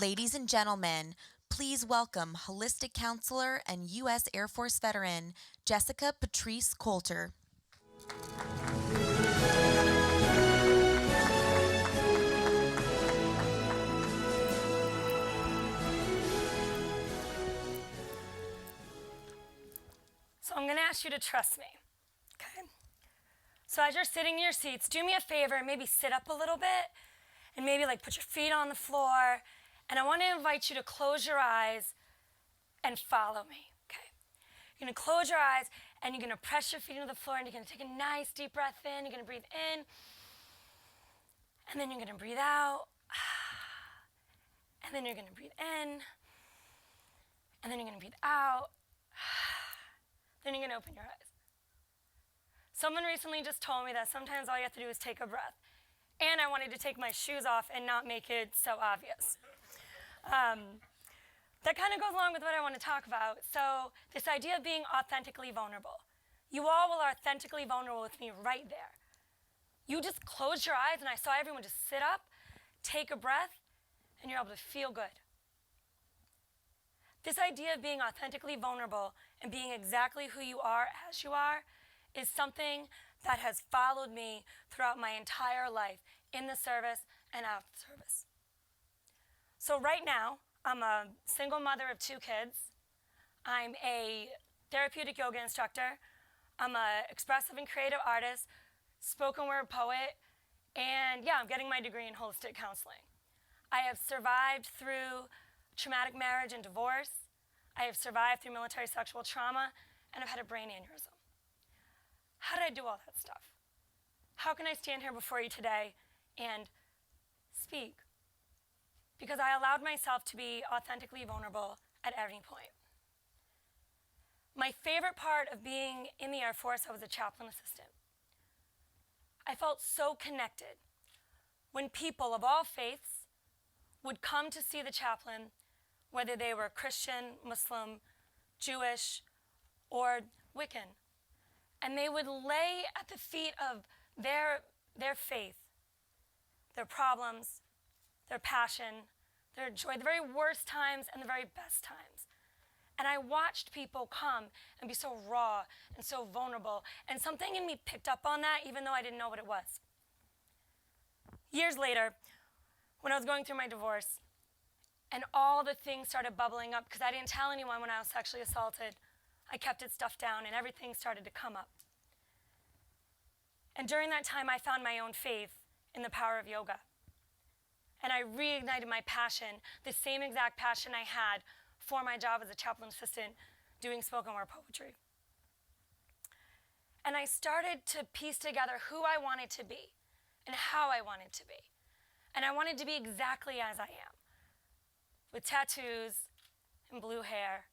Ladies and gentlemen, please welcome holistic counselor and U.S. Air Force veteran Jessica Patrice Coulter. So I'm going to ask you to trust me, okay? So as you're sitting in your seats, do me a favor and maybe sit up a little bit and maybe like put your feet on the floor. And I want to invite you to close your eyes and follow me, okay? You're going to close your eyes and you're going to press your feet into the floor and you're going to take a nice deep breath in. You're going to breathe in and then you're going to breathe out. And then you're going to breathe in and then you're going to breathe out. Then you're going to open your eyes. Someone recently just told me that sometimes all you have to do is take a breath. And I wanted to take my shoes off and not make it so obvious. That kind of goes along with what I want to talk about. So this idea of being authentically vulnerable. You all were authentically vulnerable with me right there. You just closed your eyes and I saw everyone just sit up, take a breath, and you're able to feel good. This idea of being authentically vulnerable and being exactly who you are as you are is something that has followed me throughout my entire life, in the service and out of the service. So right now, I'm a single mother of 2 kids. I'm a therapeutic yoga instructor. I'm an expressive and creative artist, spoken word poet, and yeah, I'm getting my degree in holistic counseling. I have survived through traumatic marriage and divorce. I have survived through military sexual trauma, and I've had a brain aneurysm. How did I do all that stuff? How can I stand here before you today and speak? Because I allowed myself to be authentically vulnerable at any point. My favorite part of being in the Air Force, I was a chaplain assistant. I felt so connected when people of all faiths would come to see the chaplain, whether they were Christian, Muslim, Jewish, or Wiccan. And they would lay at the feet of their faith, their problems, their passion, their joy, the very worst times and the very best times. And I watched people come and be so raw and so vulnerable. And something in me picked up on that, even though I didn't know what it was. Years later, when I was going through my divorce, and all the things started bubbling up, because I didn't tell anyone when I was sexually assaulted. I kept it stuffed down, and everything started to come up. And during that time, I found my own faith in the power of yoga. And I reignited my passion, the same exact passion I had for my job as a chaplain assistant doing spoken word poetry. And I started to piece together who I wanted to be and how I wanted to be. And I wanted to be exactly as I am, with tattoos and blue hair,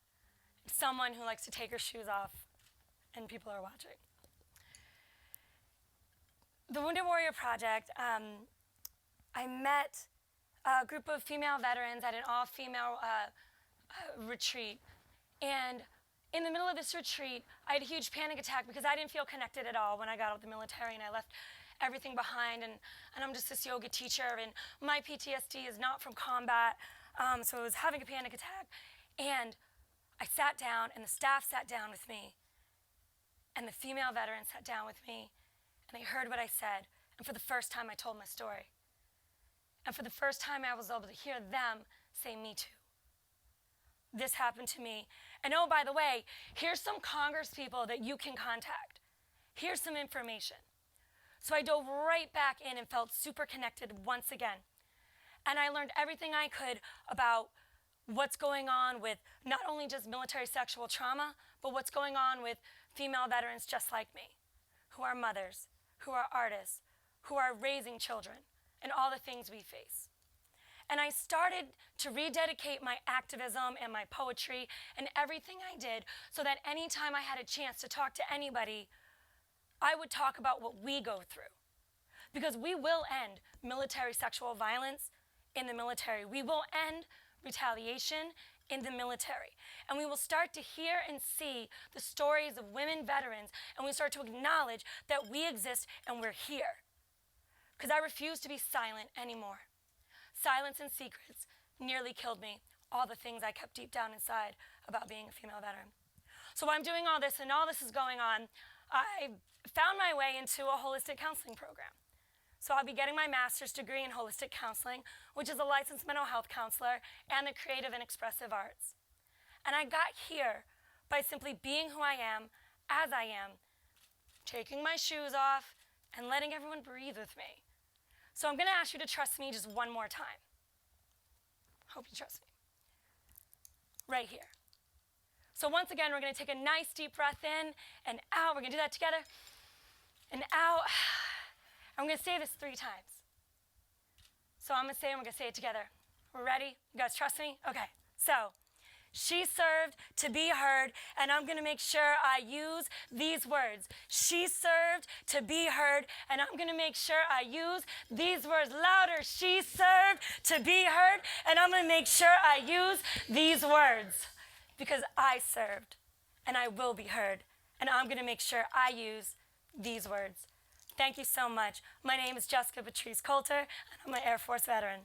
and someone who likes to take her shoes off and people are watching. The Wounded Warrior Project, I met a group of female veterans at an all-female retreat. And in the middle of this retreat, I had a huge panic attack because I didn't feel connected at all when I got out of the military and I left everything behind. And I'm just this yoga teacher, and my PTSD is not from combat. So I was having a panic attack. And I sat down, and the staff sat down with me. And the female veterans sat down with me. And they heard what I said. And for the first time, I told my story. And for the first time, I was able to hear them say, "Me too. This happened to me." And oh, by the way, here's some Congress people that you can contact. Here's some information. So I dove right back in and felt super connected once again. And I learned everything I could about what's going on with not only just military sexual trauma, but what's going on with female veterans just like me, who are mothers, who are artists, who are raising children, and all the things we face. And I started to rededicate my activism and my poetry and everything I did so that anytime I had a chance to talk to anybody, I would talk about what we go through. Because we will end military sexual violence in the military. We will end retaliation in the military. And we will start to hear and see the stories of women veterans, and we start to acknowledge that we exist and we're here. Because I refuse to be silent anymore. Silence and secrets nearly killed me, all the things I kept deep down inside about being a female veteran. So while I'm doing all this and all this is going on, I found my way into a holistic counseling program. So I'll be getting my master's degree in holistic counseling, which is a licensed mental health counselor and the creative and expressive arts. And I got here by simply being who I am, as I am, taking my shoes off, and letting everyone breathe with me. So I'm going to ask you to trust me just one more time. Hope you trust me. Right here. So once again, we're going to take a nice deep breath in and out. We're going to do that together. And out. I'm going to say this 3 times. So I'm going to say it and we're going to say it together. We're ready? You guys trust me? Okay. So, she served to be heard, and I'm going to make sure I use these words. She served to be heard, and I'm going to make sure I use these words louder. She served to be heard, and I'm going to make sure I use these words because I served, and I will be heard, and I'm going to make sure I use these words. Thank you so much. My name is Jessica Patrice Coulter, and I'm an Air Force veteran.